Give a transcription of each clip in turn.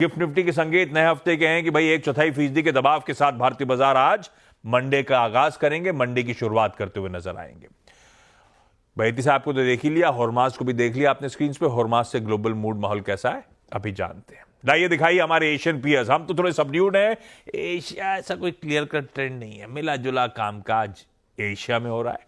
Gift Nifty के संकेत नए हफ्ते के हैं कि भाई 1/4% के दबाव के साथ भारतीय बाजार आज मंडे का आगाज करेंगे, मंडे की शुरुआत करते हुए नजर आएंगे। बैती साहब को तो देख ही लिया, हॉर्मास को भी देख लिया आपने स्क्रीन पे। हॉर्मास से ग्लोबल मूड माहौल कैसा है अभी जानते हैं। लाइए दिखाइए हमारे एशियन पीयर्स। हम तो थोड़े सबड्यूड हैं। एशिया ऐसा कोई क्लियर कट ट्रेंड नहीं है, मिला जुला कामकाज एशिया में हो रहा है।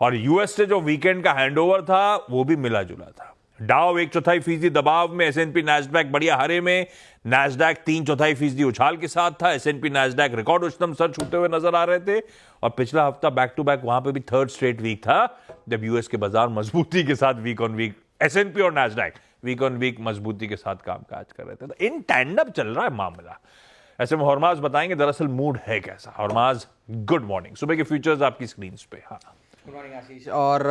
और यूएस से जो वीकेंड का हैंडओवर था वो भी मिला जुला था। डाउ 1/4% दबाव में, एसएनपी नैस्डैक बढ़िया हरे में, नैस्डैक 3/4% उछाल के साथ था। एसएनपी नैस्डैक रिकॉर्ड उच्चतम स्तर छूते हुए नजर आ रहे थे। और पिछला हफ्ता बैक टू बैक वहां पे भी थर्ड स्ट्रेट वीक था जब यूएस के बाजार मजबूती के साथ वीक ऑन वीक, एसएनपी और नैस्डैक वीक ऑन वीक मजबूती के साथ कामकाज कर रहे थे। तो इन टैंडम चल रहा है मामला। ऐसे में हॉर्मास बताएंगे दरअसल मूड है कैसा। हॉर्मास, गुड मॉर्निंग। सुबह के फ्यूचर्स आपकी स्क्रीन पे। हाँ, गुड मॉर्निंग आशीष। और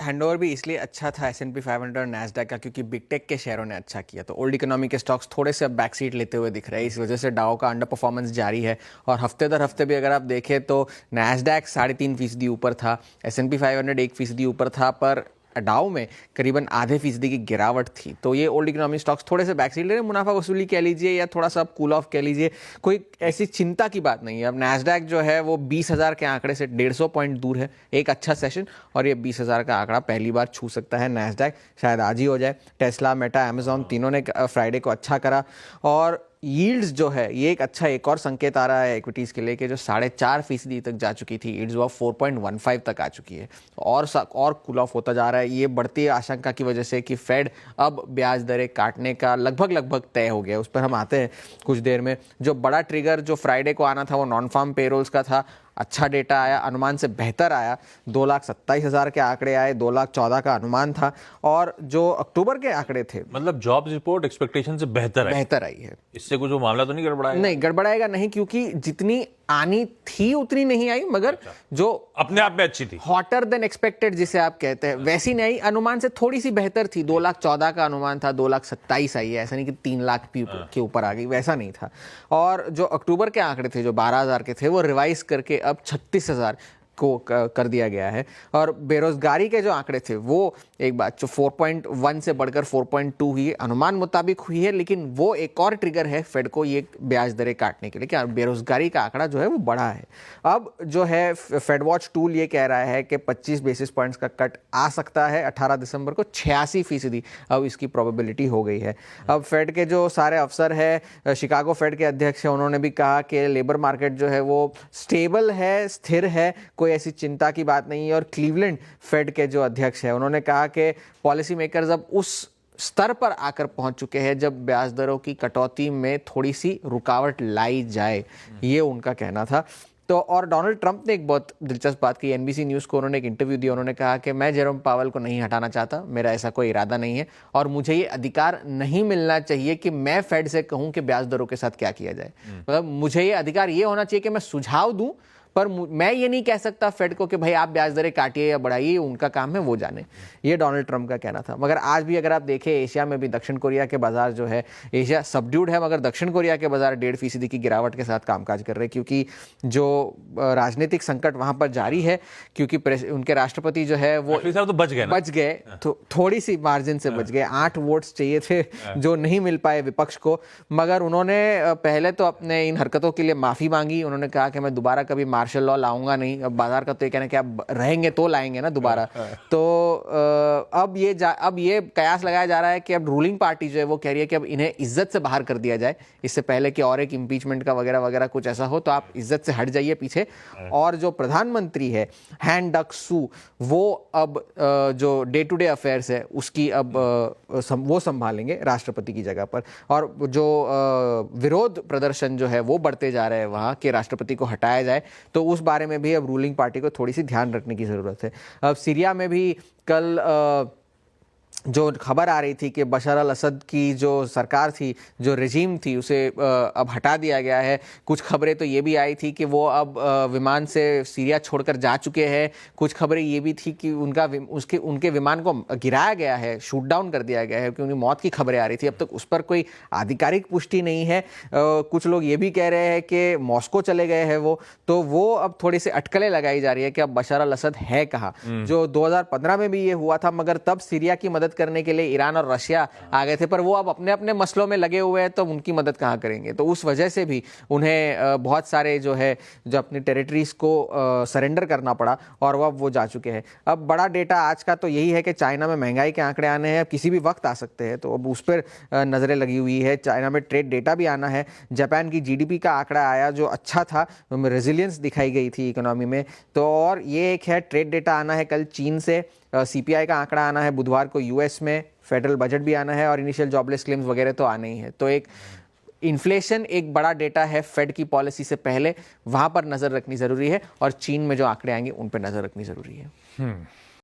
हैंडओवर भी इसलिए अच्छा था S&P 500 और नैस्डैक का क्योंकि बिग टेक के शेयरों ने अच्छा किया। तो ओल्ड इकोनॉमी के स्टॉक्स थोड़े से अब बैक सीट लेते हुए दिख रहे हैं। इस वजह से डाउ का अंडर परफॉर्मेंस जारी है। और हफ्ते दर हफ्ते भी अगर आप देखें तो नैस्डैक 3.5% ऊपर था, S&P 500 1% ऊपर था, पर डाउ में करीबन आधे फीसदी की गिरावट थी। तो ये ओल्ड इकोनॉमी स्टॉक्स थोड़े से बैक सीट ले रहे हैं। मुनाफा वसूली कह लीजिए या थोड़ा सा कूल ऑफ कह लीजिए, कोई ऐसी चिंता की बात नहीं है। अब नैस्डैक जो है वो 20,000 के आंकड़े से 150 पॉइंट दूर है। एक अच्छा सेशन और ये 20,000 का आंकड़ा पहली बार छू सकता है नैस्डैक, शायद आज ही हो जाए। टेस्ला, मेटा, अमेजॉन तीनों ने फ्राइडे को अच्छा करा। और यील्ड्स जो है ये एक और संकेत आ रहा है इक्विटीज़ के लिए कि जो 4.5% तक जा चुकी थी, यील्ड्स वो 4.15 तक आ चुकी है। और कूल ऑफ होता जा रहा है। ये बढ़ती आशंका की वजह से कि फेड अब ब्याज दरें काटने का लगभग तय हो गया। उस पर हम आते हैं कुछ देर में। जो बड़ा ट्रिगर जो फ्राइडे को आना था वो नॉन फार्म पेरोल्स का था। अच्छा डेटा आया, अनुमान से बेहतर आया। 2,27,000 के आंकड़े आए, 2,14,000 का अनुमान था। और जो अक्टूबर के आंकड़े थे, मतलब जॉब्स रिपोर्ट एक्सपेक्टेशन से बेहतर आई है। इससे कुछ वो मामला तो नहीं गड़बड़ाएगा? नहीं गड़बड़ाएगा नहीं, क्योंकि जितनी आनी थी उतनी नहीं आई, मगर जो अपने आप में अच्छी थी, हॉटर देन एक्सपेक्टेड जिसे आप कहते हैं, वैसी नहीं आई। अनुमान से थोड़ी सी बेहतर थी। 2,14,000 का अनुमान था, 2,27,000 आई है। ऐसा नहीं कि 3 लाख के ऊपर आ गई, वैसा नहीं था। और जो अक्टूबर के आंकड़े थे जो 12,000 के थे, वो रिवाइज करके अब 36,000 को कर दिया गया है। और बेरोजगारी के जो आंकड़े थे वो एक बात जो 4.1 से बढ़कर 4.2 हुई, अनुमान मुताबिक हुई है। लेकिन वो एक और ट्रिगर है फेड को ये ब्याज दरें काटने के लिए कि बेरोजगारी का आंकड़ा जो है वो बढ़ा है। अब जो है फेड वॉच टूल ये कह रहा है कि 25 बेसिस पॉइंट्स का कट आ सकता है 18 दिसंबर को। 86% अब इसकी प्रोबेबिलिटी हो गई है। अब फेड के जो सारे अफसर है, शिकागो फेड के अध्यक्ष है, उन्होंने भी कहा कि लेबर मार्केट जो है वो स्टेबल है, स्थिर है, कोई ऐसी चिंता की बात नहीं है। और क्लीवलैंड फेड के जो अध्यक्ष है उन्होंने कहा कि पॉलिसी मेकर्स अब उस स्तर पर आकर पहुंच चुके हैं जब ब्याज दरों की कटौती में थोड़ी सी रुकावट लाई जाए, ये उनका कहना था। तो और डोनाल्ड ट्रंप ने एक बहुत दिलचस्प बात की। एनबीसी न्यूज़ को उन्होंने एक इंटरव्यू दिया। उन्होंने कहा कि मैं जेरोम पावेल को नहीं हटाना चाहता, मेरा ऐसा कोई इरादा नहीं है, और मुझे ये अधिकार नहीं मिलना चाहिए कि मैं फेड से कहूं कि ब्याज दरों के साथ क्या किया जाए। मतलब मुझे ये अधिकार ये होना चाहिए कि मैं सुझाव दूं, पर मैं ये नहीं कह सकता फेड को कि भाई आप ब्याज दरें काटिए या बढ़ाइए, उनका काम है, वो जाने। ये डोनाल्ड ट्रंप का कहना था। मगर आज भी अगर आप देखें एशिया में भी दक्षिण कोरिया के बाजार जो है, एशिया सबड्यूड है, मगर दक्षिण कोरिया के बाजार 1.5% की गिरावट के साथ कामकाज कर रहे हैं, क्योंकि जो राजनीतिक संकट वहां पर जारी है, क्योंकि उनके राष्ट्रपति जो है वो तो बच गए तो थोड़ी सी मार्जिन से बच गए। 8 वोट्स चाहिए थे जो नहीं मिल पाए विपक्ष को। मगर उन्होंने पहले तो अपने इन हरकतों के लिए माफी मांगी। उन्होंने कहा कि मैं दोबारा कभी मार्शल लॉ लाऊंगा नहीं। अब बाजार का तो ये कहना कि आप रहेंगे तो लाएंगे ना दोबारा। तो अब ये कयास लगाया जा रहा है कि अब रूलिंग पार्टी जो है वो कह रही है कि अब इन्हें इज्जत से बाहर कर दिया जाए, इससे पहले कि और एक इंपीचमेंट का वगैरह कुछ ऐसा हो, तो आप इज्जत से हट जाइए पीछे। और जो प्रधानमंत्री है हैन डक सू, वो अब जो डे टू डे अफेयर्स है उसकी अब वो संभालेंगे राष्ट्रपति की जगह पर। और जो विरोध प्रदर्शन जो है वो बढ़ते जा रहे हैं वहाँ कि राष्ट्रपति को हटाया जाए, तो उस बारे में भी अब रूलिंग पार्टी को थोड़ी सी ध्यान रखने की ज़रूरत है। अब सीरिया में भी कल जो खबर आ रही थी कि बशर अल असद की जो सरकार थी, जो रेजिम थी, उसे अब हटा दिया गया है। कुछ खबरें तो ये भी आई थी कि वो अब विमान से सीरिया छोड़कर जा चुके हैं। कुछ खबरें ये भी थी कि उनके विमान को गिराया गया है, शूट डाउन कर दिया गया है, कि उनकी मौत की खबरें आ रही थी। अब तक उस पर कोई आधिकारिक पुष्टि नहीं है। कुछ लोग ये भी कह रहे हैं कि मॉस्को चले गए हैं वो अब थोड़ी सी अटकलें लगाई जा रही है कि अब बशर अल असद है कहाँ। जो 2015 में भी ये हुआ था, मगर तब सीरिया की मदद मदद करने के लिए ईरान और रशिया आ गए थे, पर वो अब अपने अपने मसलों में लगे हुए हैं, तो उनकी मदद कहाँ करेंगे। तो उस वजह से भी उन्हें बहुत सारे जो अपनी टेरिटरीज को सरेंडर करना पड़ा और वो जा चुके हैं। अब बड़ा डेटा आज का तो यही है कि चाइना में महंगाई के आंकड़े आने हैं, किसी भी वक्त आ सकते हैं, तो अब उस पर नजरें लगी हुई है। चाइना में ट्रेड डेटा भी आना है। जापान की जीडीपी का आंकड़ा आया जो अच्छा था, रेजिलियंस दिखाई गई थी इकोनॉमी में। तो और ये एक है, ट्रेड डेटा आना है कल चीन से, सीपीआई का आंकड़ा आना है बुधवार को यूएस में, फेडरल बजट भी आना है और इनिशियल जॉबलेस क्लेम्स वगैरह तो आने ही है। तो एक इन्फ्लेशन एक बड़ा डेटा है फेड की पॉलिसी से पहले, वहां पर नजर रखनी जरूरी है और चीन में जो आंकड़े आएंगे उन पर नजर रखनी जरूरी है।